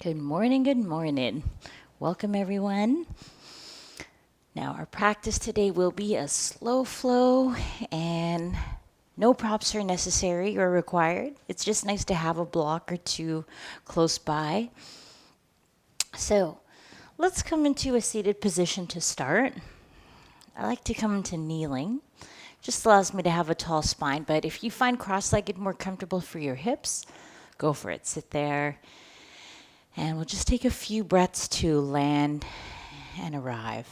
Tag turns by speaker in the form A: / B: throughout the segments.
A: Good morning, good morning. Welcome, everyone. Now, our practice today will be a slow flow and no props are necessary or required. It's just nice to have a block or two close by. So, let's come into a seated position to start. I like to come into kneeling. Just allows me to have a tall spine, but if you find cross-legged more comfortable for your hips, go for it. Sit there. And we'll just take a few breaths to land and arrive.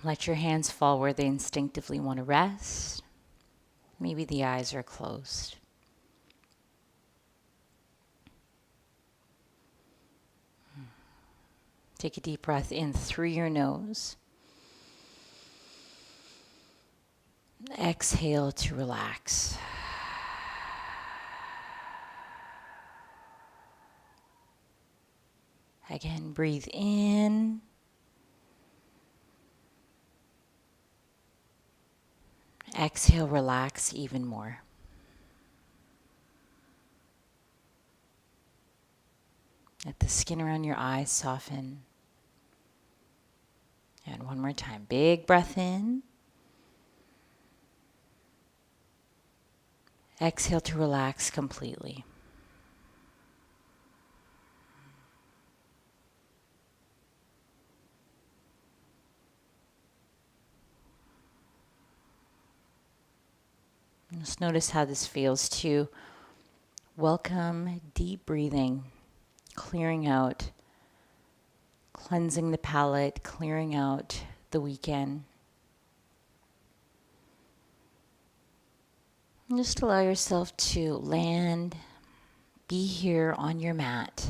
A: Let your hands fall where they instinctively want to rest. Maybe the eyes are closed. Take a deep breath in through your nose. Exhale to relax. Again, breathe in. Exhale, relax even more. Let the skin around your eyes soften. And one more time. Big breath in. Exhale to relax completely. Just notice how this feels to welcome deep breathing, clearing out, cleansing the palate, clearing out the weekend. And just allow yourself to land, be here on your mat.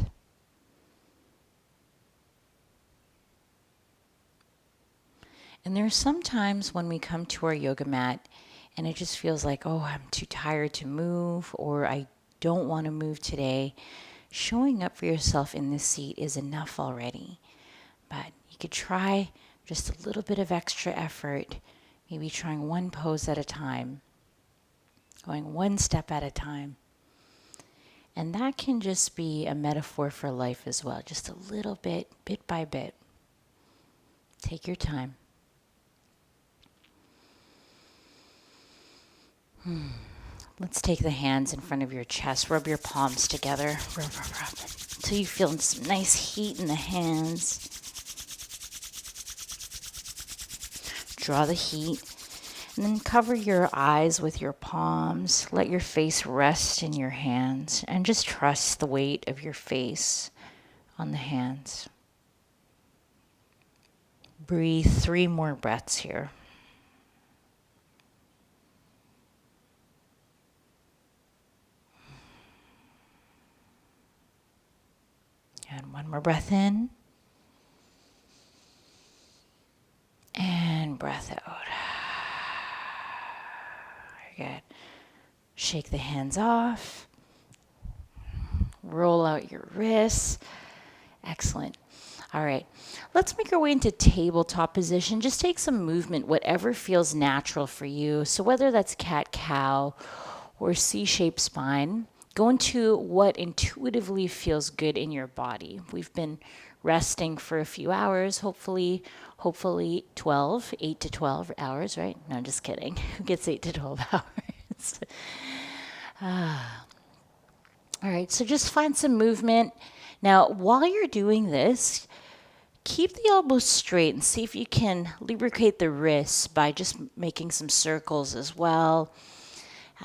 A: And there are some times when we come to our yoga mat and it just feels like, oh, I'm too tired to move, or I don't want to move today. Showing up for yourself in this seat is enough already. But you could try just a little bit of extra effort, maybe trying one pose at a time, going one step at a time. And that can just be a metaphor for life as well, just a little bit, bit by bit. Take your time. Let's take the hands in front of your chest. Rub your palms together. Rub, rub, rub. Until you feel some nice heat in the hands. Draw the heat. And then cover your eyes with your palms. Let your face rest in your hands. And just trust the weight of your face on the hands. Breathe 3 more breaths here. And one more breath in. And breath out. Very good. Shake the hands off. Roll out your wrists. Excellent. All right. Let's make our way into tabletop position. Just take some movement, whatever feels natural for you. So whether that's cat-cow or C-shaped spine, go into what intuitively feels good in your body. We've been resting for a few hours, hopefully 12, 8 to 12 hours, right? No, just kidding. Who gets 8 to 12 hours? All right, so just find some movement. Now, while you're doing this, keep the elbows straight and see if you can lubricate the wrists by just making some circles as well.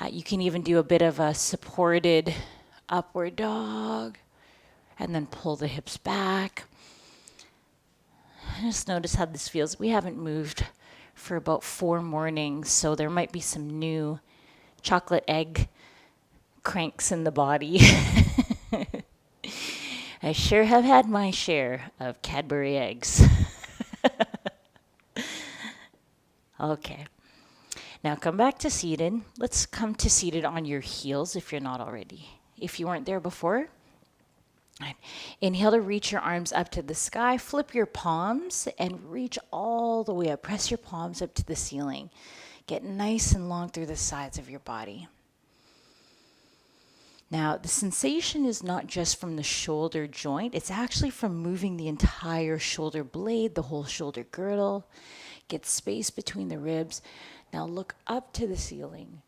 A: You can even do a bit of a supported upward dog and then pull the hips back. Just notice how this feels. We haven't moved for about 4 mornings, so there might be some new chocolate egg cranks in the body. I sure have had my share of Cadbury eggs. Okay. Now come back to seated. Let's come to seated on your heels if you're not already. If you weren't there before, inhale to reach your arms up to the sky. Flip your palms and reach all the way up. Press your palms up to the ceiling. Get nice and long through the sides of your body. Now, the sensation is not just from the shoulder joint, it's actually from moving the entire shoulder blade, the whole shoulder girdle. Get space between the ribs. Now look up to the ceiling.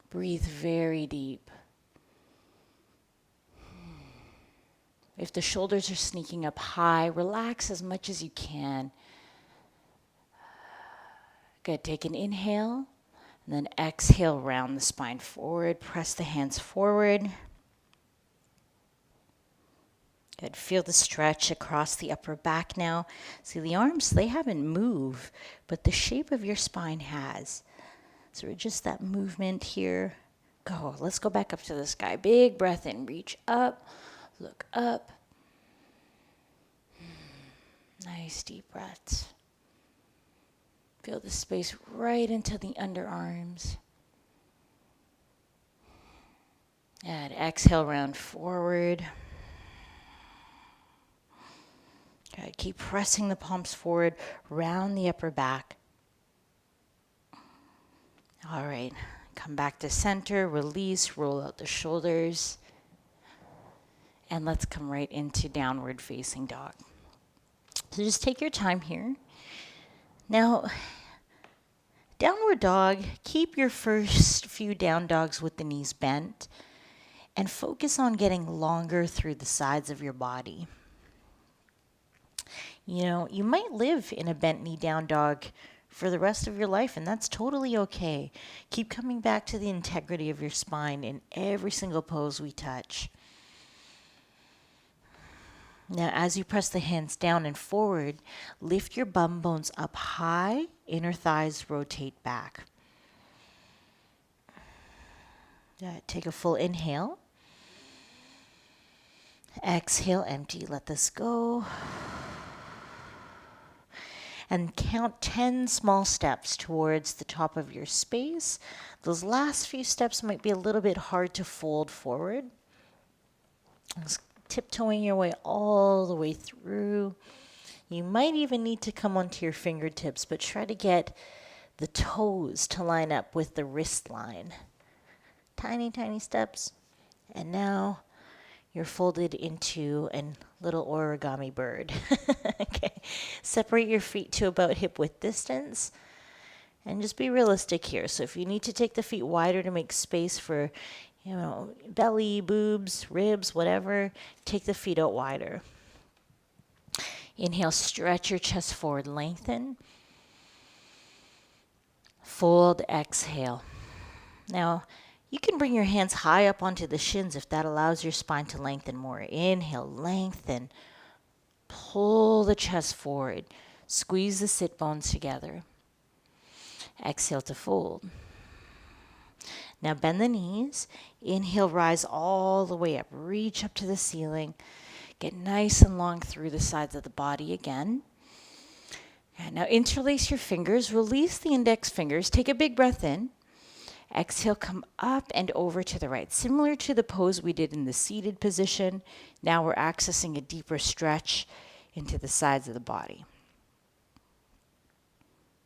A: Breathe very deep. If the shoulders are sneaking up high, relax as much as you can. Good. Take an inhale, and then exhale, round the spine forward. Press the hands forward. Good. Feel the stretch across the upper back now. See, the arms, they haven't moved, but the shape of your spine has. So just that movement here. Go. Let's go back up to the sky. Big breath in. Reach up. Look up. Nice deep breaths. Feel the space right into the underarms. And exhale, round forward. Good. Keep pressing the palms forward, round the upper back. All right. Come back to center, release, roll out the shoulders. And let's come right into downward facing dog. So just take your time here. Now, downward dog, keep your first few down dogs with the knees bent and focus on getting longer through the sides of your body. You know, you might live in a bent knee down dog for the rest of your life, and that's totally okay. Keep coming back to the integrity of your spine in every single pose we touch. Now, as you press the hands down and forward, lift your bum bones up high, inner thighs rotate back. Take a full inhale. Exhale, empty, let this go. And count 10 small steps towards the top of your space. Those last few steps might be a little bit hard to fold forward. Just tiptoeing your way all the way through. You might even need to come onto your fingertips, but try to get the toes to line up with the wrist line. Tiny, tiny steps. And now you're folded into a little origami bird. Okay. Separate your feet to about hip width distance. And just be realistic here. So if you need to take the feet wider to make space for, belly, boobs, ribs, whatever, take the feet out wider. Inhale, stretch your chest forward, lengthen. Fold, exhale. Now, you can bring your hands high up onto the shins if that allows your spine to lengthen more. Inhale, lengthen. Pull the chest forward. Squeeze the sit bones together. Exhale to fold. Now bend the knees. Inhale, rise all the way up. Reach up to the ceiling. Get nice and long through the sides of the body again. And now interlace your fingers. Release the index fingers. Take a big breath in. Exhale, come up and over to the right. Similar to the pose we did in the seated position. Now we're accessing a deeper stretch into the sides of the body.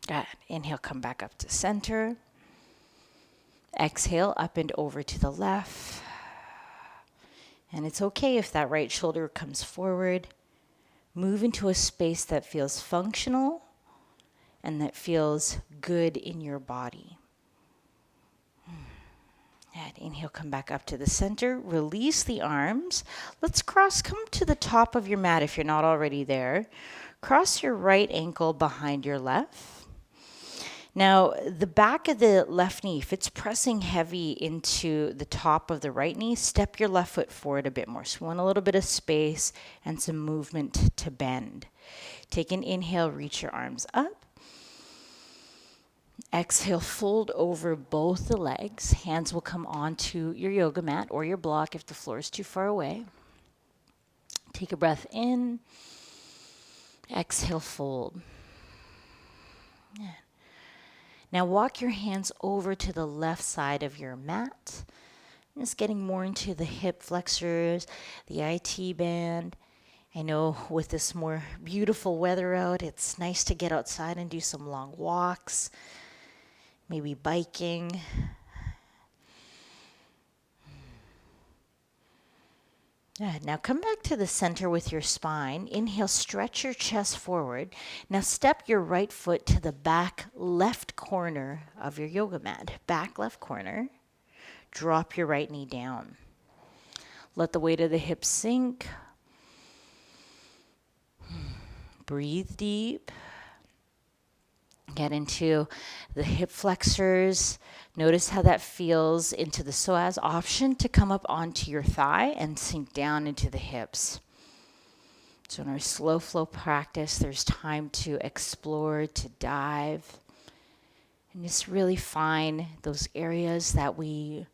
A: Good. Inhale, come back up to center. Exhale, up and over to the left. And it's okay if that right shoulder comes forward. Move into a space that feels functional and that feels good in your body. And inhale, come back up to the center. Release the arms. Let's come to the top of your mat if you're not already there. Cross your right ankle behind your left. Now, the back of the left knee, if it's pressing heavy into the top of the right knee, step your left foot forward a bit more. So we want a little bit of space and some movement to bend. Take an inhale, reach your arms up. Exhale, fold over both the legs. Hands will come onto your yoga mat or your block if the floor is too far away. Take a breath in. Exhale, fold. Yeah. Now walk your hands over to the left side of your mat. Just getting more into the hip flexors, the IT band. I know with this more beautiful weather out, it's nice to get outside and do some long walks, maybe biking. Good. Now come back to the center with your spine. Inhale, stretch your chest forward. Now step your right foot to the back left corner of your yoga mat. Back left corner. Drop your right knee down. Let the weight of the hips sink. Breathe deep. Get into the hip flexors. Notice how that feels into the psoas. Option to come up onto your thigh and sink down into the hips. So in our slow flow practice, there's time to explore, to dive, and just really find those areas that we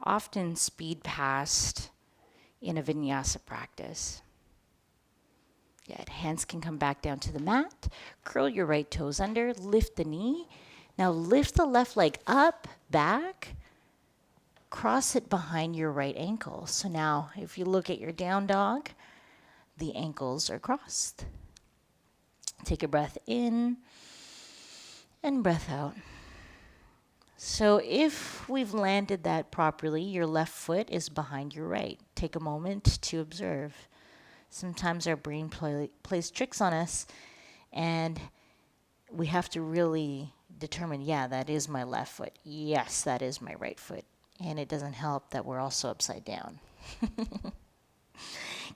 A: often speed past in a vinyasa practice. Good. Hands can come back down to the mat. Curl your right toes under. Lift the knee. Now lift the left leg up, back. Cross it behind your right ankle. So now if you look at your down dog, the ankles are crossed. Take a breath in and breath out. So if we've landed that properly, your left foot is behind your right. Take a moment to observe. Sometimes our brain plays tricks on us, and we have to really determine, yeah, that is my left foot. Yes, that is my right foot. And it doesn't help that we're also upside down.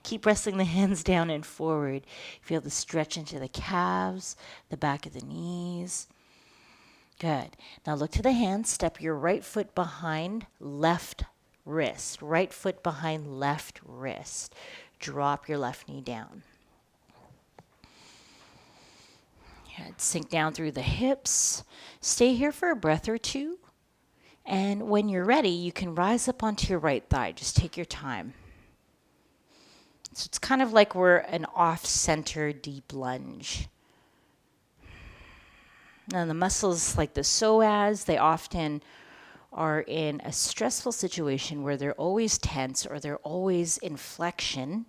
A: Keep pressing the hands down and forward. Feel the stretch into the calves, the back of the knees. Good. Now look to the hands. Step your right foot behind left wrist. Right foot behind left wrist. Drop your left knee down. Good. Sink down through the hips. Stay here for a breath or two. And when you're ready, you can rise up onto your right thigh. Just take your time. So it's kind of like we're an off-center deep lunge. Now the muscles like the psoas, they often are in a stressful situation where they're always tense or they're always in flexion,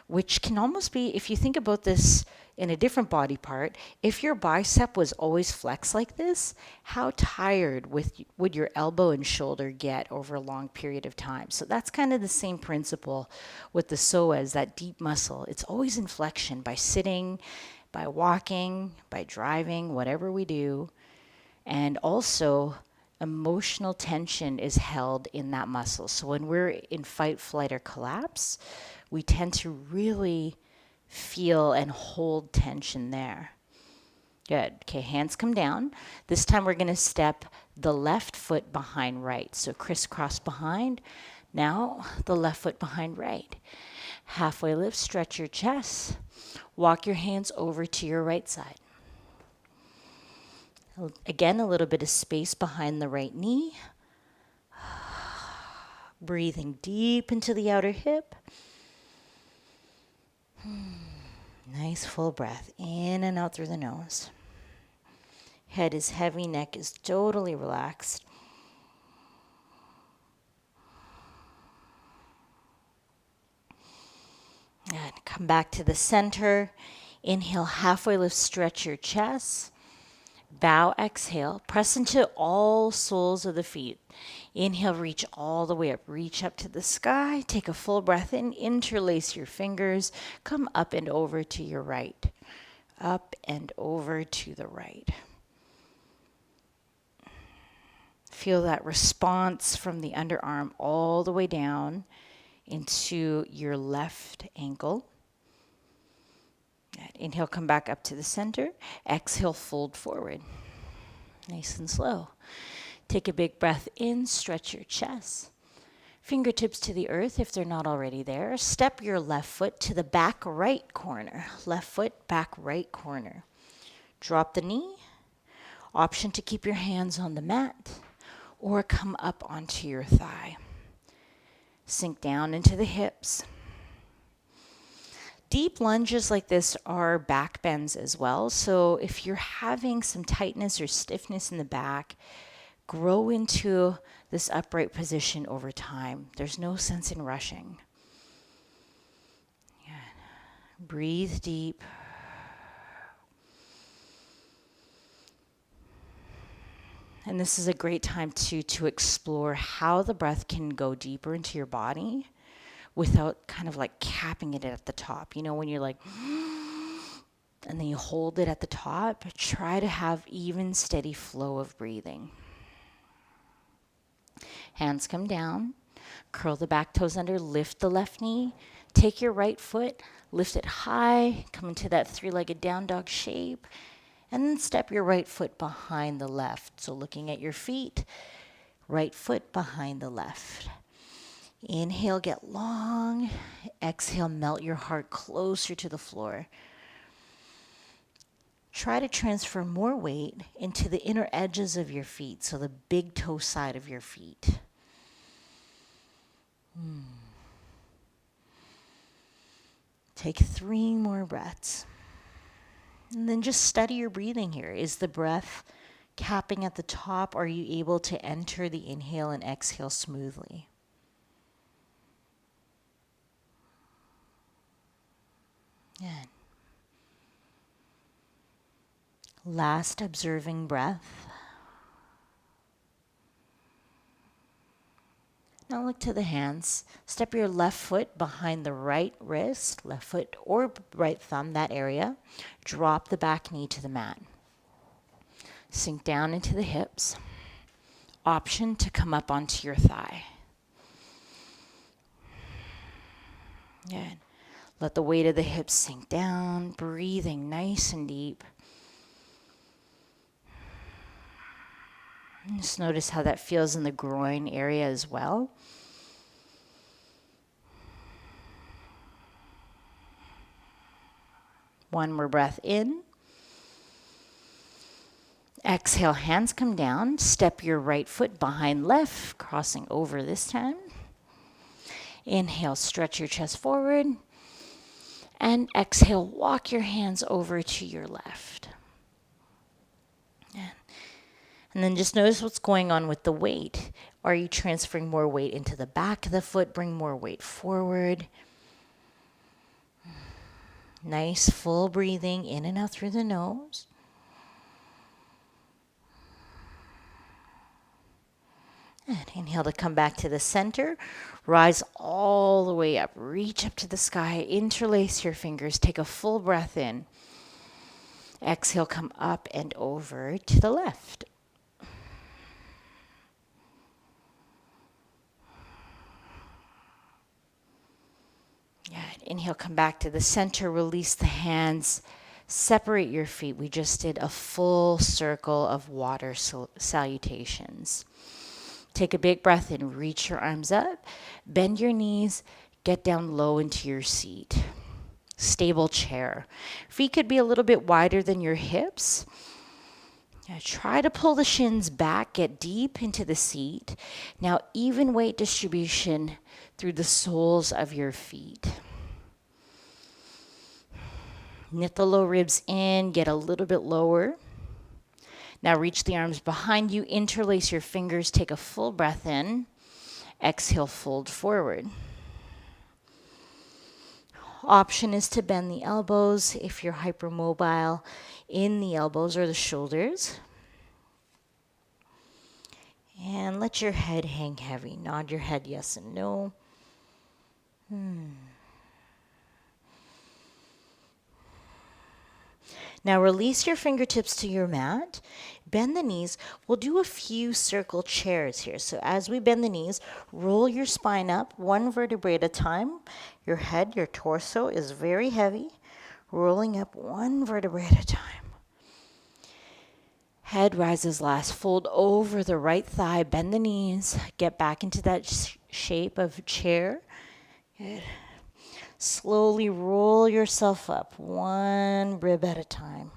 A: which can almost be, if you think about this in a different body part, if your bicep was always flexed like this, how tired would your elbow and shoulder get over a long period of time? So that's kind of the same principle with the psoas, that deep muscle. It's always in flexion by sitting, by walking, by driving, whatever we do. And also, emotional tension is held in that muscle. So when we're in fight, flight, or collapse, we tend to really feel and hold tension there. Good. Okay, hands come down. This time we're going to step the left foot behind right. So crisscross behind. Now the left foot behind right. Halfway lift, stretch your chest. Walk your hands over to your right side. Again, a little bit of space behind the right knee. Breathing deep into the outer hip. Nice full breath in and out through the nose. Head is heavy, neck is totally relaxed. And come back to the center. Inhale, halfway lift, stretch your chest. Bow, exhale. Press into all soles of the feet. Inhale, reach all the way up. Reach up to the sky. Take a full breath in. Interlace your fingers. Come up and over to your right. Up and over to the right. Feel that response from the underarm all the way down into your left ankle. Inhale, come back up to the center. Exhale, fold forward. Nice and slow. Take a big breath in, stretch your chest. Fingertips to the earth if they're not already there. Step your left foot to the back right corner. Left foot, back right corner. Drop the knee. Option to keep your hands on the mat or come up onto your thigh. Sink down into the hips. Deep lunges like this are back bends as well. So if you're having some tightness or stiffness in the back, grow into this upright position over time. There's no sense in rushing. Yeah. Breathe deep. And this is a great time to explore how the breath can go deeper into your body without kind of like capping it at the top. You know, when you're like, and then you hold it at the top, try to have even, steady flow of breathing. Hands come down, curl the back toes under, lift the left knee, take your right foot, lift it high, come into that three-legged down dog shape, and then step your right foot behind the left. So looking at your feet, right foot behind the left. Inhale, get long. Exhale, melt your heart closer to the floor. Try to transfer more weight into the inner edges of your feet, so the big toe side of your feet. Take 3 more breaths. And then just study your breathing here. Is the breath capping at the top? Are you able to enter the inhale and exhale smoothly? Good. Last observing breath. Now look to the hands. Step your left foot behind the right wrist, left foot or right thumb, that area. Drop the back knee to the mat. Sink down into the hips. Option to come up onto your thigh. Good. Let the weight of the hips sink down, breathing nice and deep. Just notice how that feels in the groin area as well. One more breath in. Exhale, hands come down. Step your right foot behind left, crossing over this time. Inhale, stretch your chest forward. And exhale, walk your hands over to your left. And then just notice what's going on with the weight. Are you transferring more weight into the back of the foot? Bring more weight forward. Nice full breathing in and out through the nose. And inhale to come back to the center. Rise all the way up. Reach up to the sky. Interlace your fingers. Take a full breath in. Exhale, come up and over to the left. Good. Inhale, come back to the center. Release the hands. Separate your feet. We just did a full circle of water salutations. Take a big breath in. Reach your arms up. Bend your knees. Get down low into your seat. Stable chair. Feet could be a little bit wider than your hips. Try to pull the shins back. Get deep into the seat. Now, even weight distribution through the soles of your feet. Knit the low ribs in. Get a little bit lower. Now reach the arms behind you. Interlace your fingers. Take a full breath in. Exhale, fold forward. Option is to bend the elbows if you're hypermobile in the elbows or the shoulders. And let your head hang heavy. Nod your head yes and no. Now release your fingertips to your mat. Bend the knees. We'll do a few circle chairs here. So as we bend the knees, roll your spine up one vertebrae at a time. Your head, your torso is very heavy. Rolling up one vertebrae at a time. Head rises last. Fold over the right thigh. Bend the knees. Get back into that shape of chair. Good. Slowly roll yourself up, one rib at a time.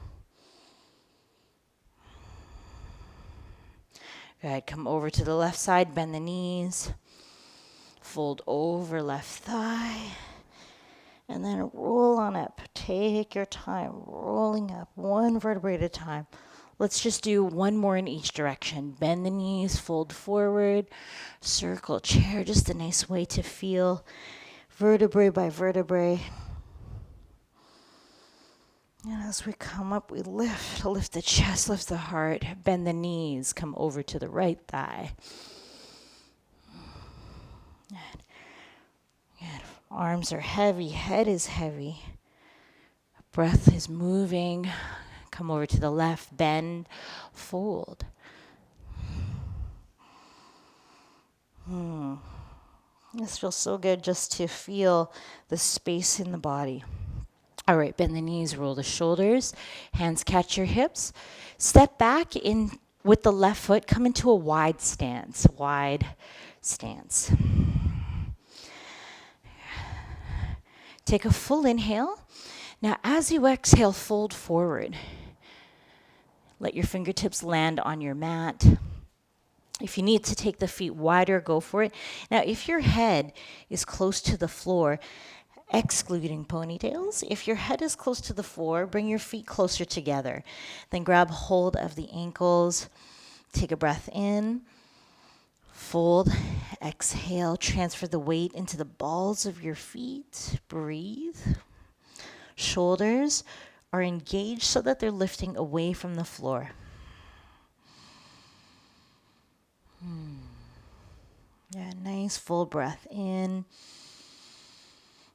A: Good. Come over to the left side, bend the knees. Fold over left thigh. And then roll on up. Take your time, rolling up, one vertebrae at a time. Let's just do one more in each direction. Bend the knees, fold forward, circle chair, just a nice way to feel vertebrae by vertebrae. And as we come up, we lift the chest, lift the heart, bend the knees, come over to the right thigh. Good. Good. Arms are heavy, head is heavy. Breath is moving. Come over to the left, bend, fold. This feels so good just to feel the space in the body. All right, bend the knees, roll the shoulders, hands catch your hips. Step back in with the left foot, come into a wide stance, Take a full inhale. Now as you exhale, fold forward. Let your fingertips land on your mat. If you need to take the feet wider, go for it. Now, if your head is close to the floor, excluding ponytails, if your head is close to the floor, bring your feet closer together. Then grab hold of the ankles. Take a breath in. Fold. Exhale. Transfer the weight into the balls of your feet. Breathe. Shoulders are engaged so that they're lifting away from the floor. Yeah, nice full breath in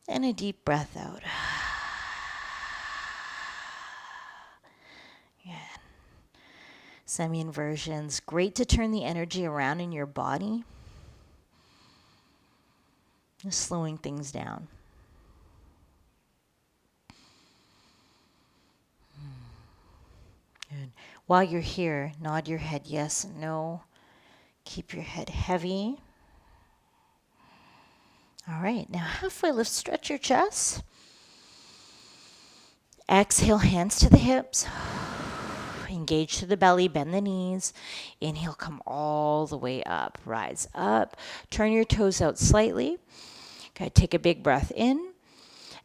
A: and a deep breath out. Yeah. Semi-inversions. Great to turn the energy around in your body. Just slowing things down. Good. While you're here, nod your head yes and no. Keep your head heavy. All right, now halfway lift, stretch your chest. Exhale, hands to the hips. Engage to the belly, bend the knees. Inhale, come all the way up. Rise up. Turn your toes out slightly. Okay, take a big breath in.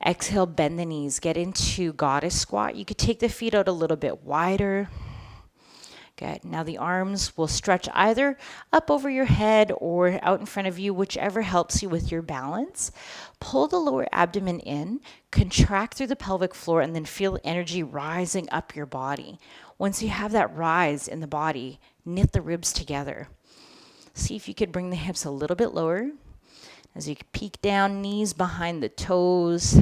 A: Exhale, bend the knees. Get into goddess squat. You could take the feet out a little bit wider. Good. Now the arms will stretch either up over your head or out in front of you, whichever helps you with your balance. Pull the lower abdomen in, contract through the pelvic floor, and then feel energy rising up your body. Once you have that rise in the body, knit the ribs together. See if you could bring the hips a little bit lower. As you peek down, knees behind the toes.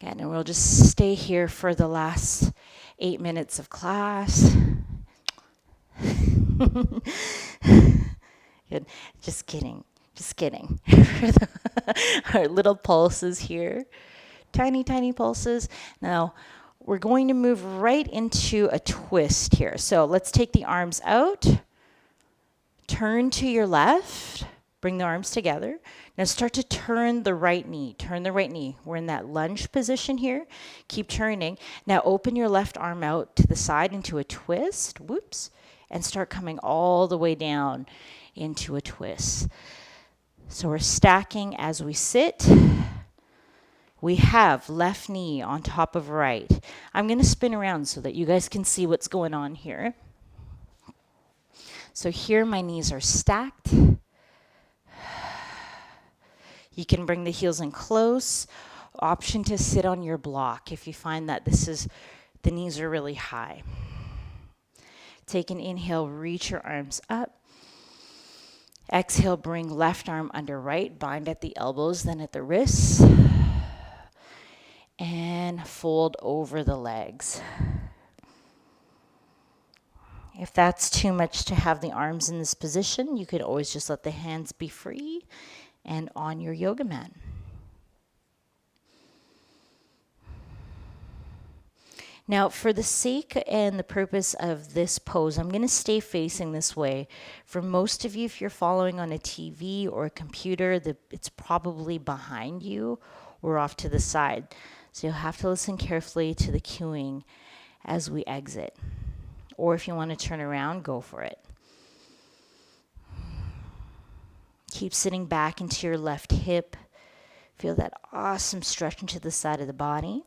A: Good. And we'll just stay here for the last 8 minutes of class. Good. Just kidding. Our little pulses here. Tiny, tiny pulses. Now, we're going to move right into a twist here. So let's take the arms out. Turn to your left. Bring the arms together. Now start to turn the right knee. Turn the right knee. We're in that lunge position here. Keep turning. Now open your left arm out to the side into a twist. Whoops. And start coming all the way down into a twist. So we're stacking as we sit. We have left knee on top of right. I'm going to spin around so that you guys can see what's going on here. So here my knees are stacked. You can bring the heels in close. Option to sit on your block if you find that the knees are really high. Take an inhale, reach your arms up. Exhale, bring left arm under right, bind at the elbows, then at the wrists. And fold over the legs. If that's too much to have the arms in this position, you could always just let the hands be free and on your yoga mat. Now, for the sake and the purpose of this pose, I'm going to stay facing this way. For most of you, if you're following on a TV or a computer, it's probably behind you or off to the side. So you'll have to listen carefully to the cueing as we exit. Or if you want to turn around, go for it. Keep sitting back into your left hip. Feel that awesome stretch into the side of the body.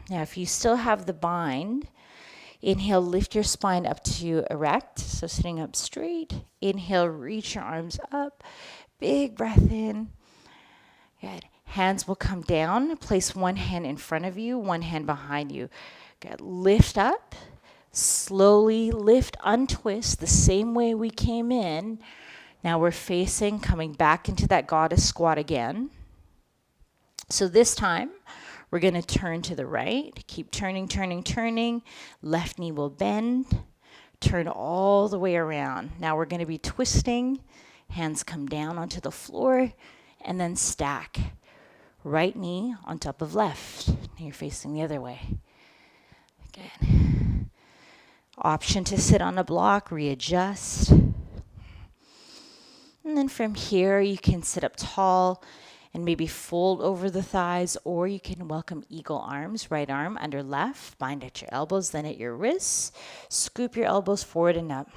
A: Now, if you still have the bind, inhale, lift your spine up to erect, so sitting up straight. Inhale, reach your arms up. Big breath in. Good. Hands will come down. Place one hand in front of you, one hand behind you. Good. Lift up. Slowly lift, untwist the same way we came in. Now we're facing, coming back into that goddess squat again. So this time, we're going to turn to the right. Keep turning, turning, turning. Left knee will bend. Turn all the way around. Now we're going to be twisting. Hands come down onto the floor and then stack. Right knee on top of left. Now you're facing the other way. Good. Option to sit on a block, readjust. And then from here, you can sit up tall and maybe fold over the thighs, or you can welcome eagle arms, right arm under left, bind at your elbows, then at your wrists. Scoop your elbows forward and up.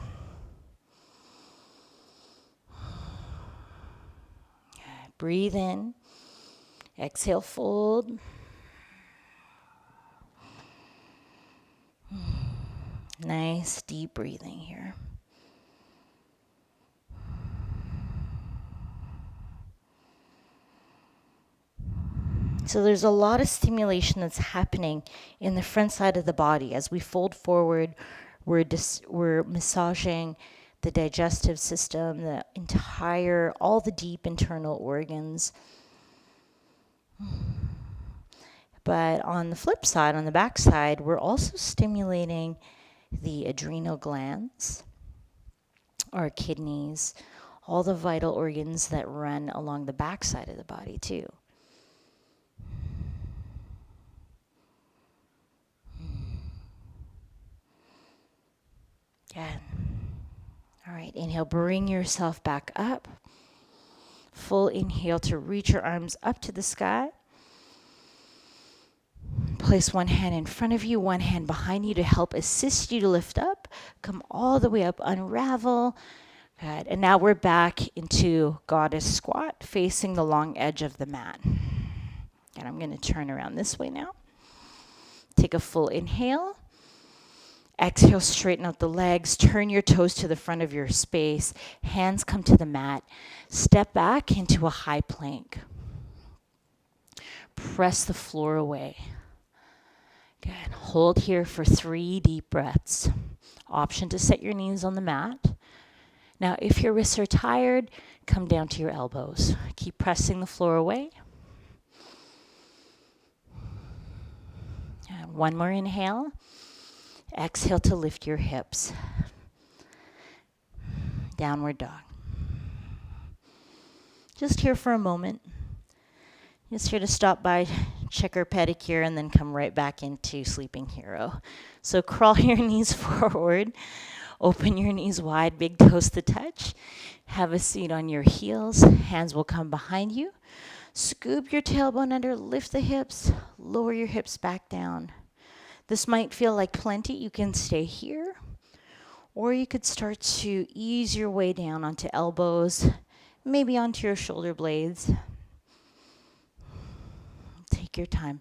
A: Breathe in. Exhale, fold. Nice deep breathing here. So there's a lot of stimulation that's happening in the front side of the body. As we fold forward, we're massaging the digestive system, all the deep internal organs. But on the flip side, on the back side, we're also stimulating the adrenal glands, our kidneys, all the vital organs that run along the back side of the body too. Good. All right, inhale, bring yourself back up. Full inhale to reach your arms up to the sky. Place one hand in front of you, one hand behind you to help assist you to lift up. Come all the way up, unravel. Good. And now we're back into goddess squat, facing the long edge of the mat. And I'm going to turn around this way now. Take a full inhale. Exhale, straighten out the legs. Turn your toes to the front of your space. Hands come to the mat. Step back into a high plank. Press the floor away. Good. Hold here for 3 deep breaths. Option to set your knees on the mat. Now, if your wrists are tired, come down to your elbows. Keep pressing the floor away. And one more inhale. Exhale to lift your hips. Downward dog. Just here for a moment. Just here to stop by, check our pedicure, and then come right back into sleeping hero. So crawl your knees forward. Open your knees wide, big toes to touch. Have a seat on your heels. Hands will come behind you. Scoop your tailbone under, lift the hips, lower your hips back down. This might feel like plenty. You can stay here, or you could start to ease your way down onto elbows, maybe onto your shoulder blades. Take your time.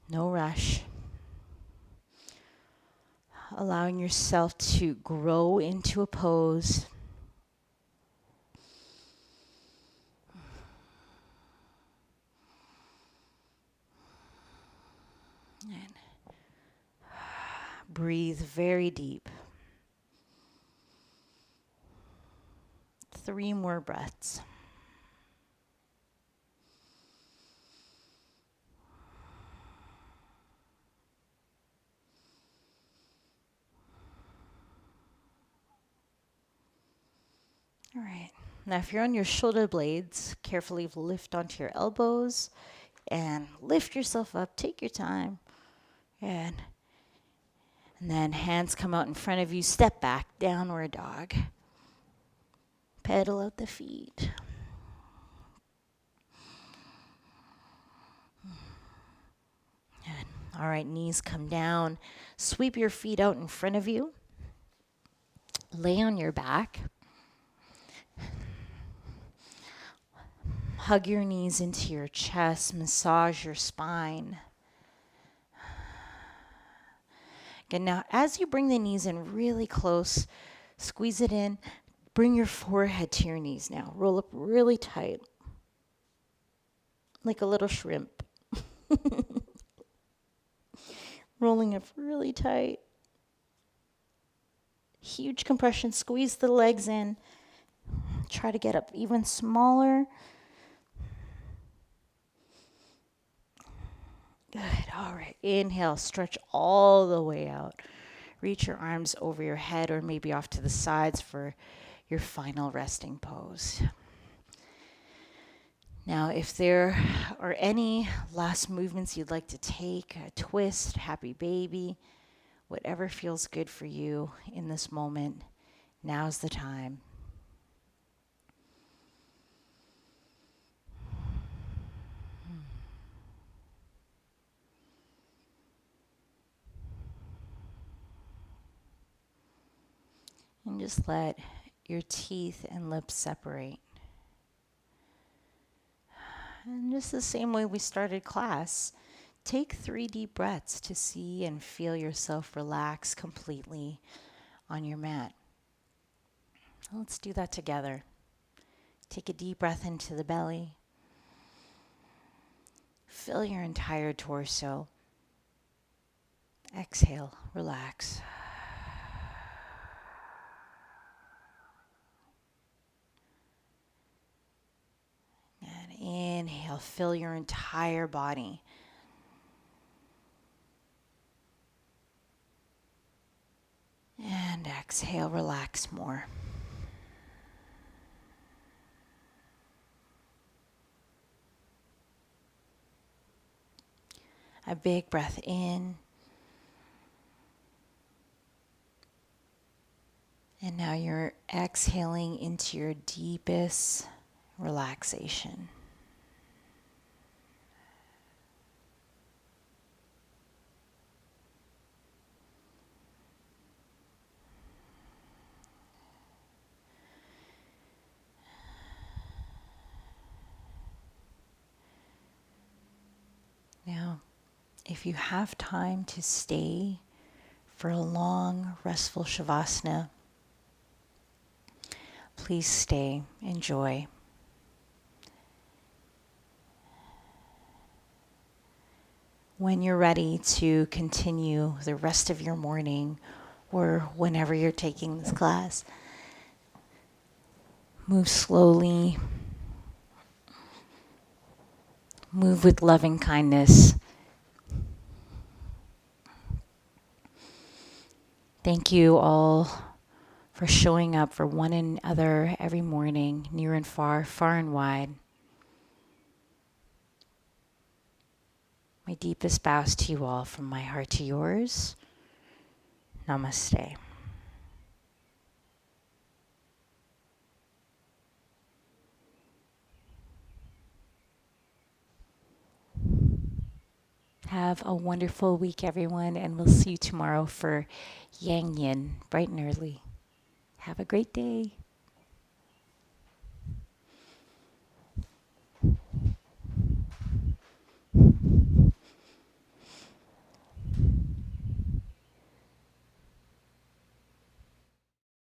A: No rush. Allowing yourself to grow into a pose. And breathe very deep. 3 more breaths. All right. Now, if you're on your shoulder blades, carefully lift onto your elbows and lift yourself up. Take your time. And then hands come out in front of you. Step back, downward dog. Pedal out the feet. Good. All right, knees come down. Sweep your feet out in front of you. Lay on your back. Hug your knees into your chest. Massage your spine. Good. Now, as you bring the knees in really close, squeeze it in. Bring your forehead to your knees now. Roll up really tight. Like a little shrimp. rolling it really tight. Huge compression, squeeze the legs in. Try to get up even smaller. Good, all right. Inhale, stretch all the way out. Reach your arms over your head or maybe off to the sides for your final resting pose. Now, if there are any last movements you'd like to take, a twist, happy baby, whatever feels good for you in this moment, now's the time. And just let your teeth and lips separate. And just the same way we started class, take 3 deep breaths to see and feel yourself relax completely on your mat. Let's do that together. Take a deep breath into the belly. Fill your entire torso. Exhale, relax. And inhale, fill your entire body. And exhale, relax more. A big breath in. And now you're exhaling into your deepest relaxation. Now, if you have time to stay for a long, restful Shavasana, please stay, enjoy. When you're ready to continue the rest of your morning or whenever you're taking this class, move slowly, move with loving kindness. Thank you all for showing up for one another every morning, near and far, far and wide. My deepest bows to you all from my heart to yours. Namaste. Have a wonderful week, everyone, and we'll see you tomorrow for Yang Yin, bright and early. Have a great day.